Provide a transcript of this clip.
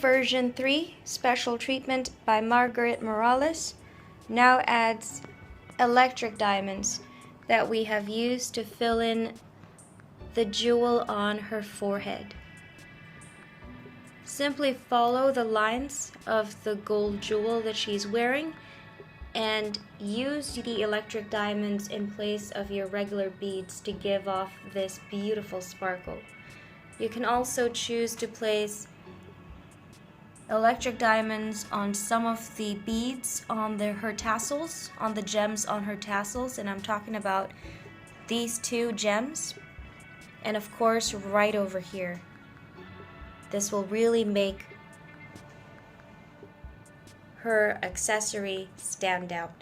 version 3 special treatment by Margaret Morales now adds electric diamonds that we have used to fill in the jewel on her forehead. Simply follow the lines of the gold jewel that she's wearing and use the electric diamonds in place of your regular beads to give off this beautiful sparkle. You can also choose to place electric diamonds on some of the beads on her tassels, on the gems on her tassels, and I'm talking about these two gems, and of course right over here. This will really make her accessory stand out.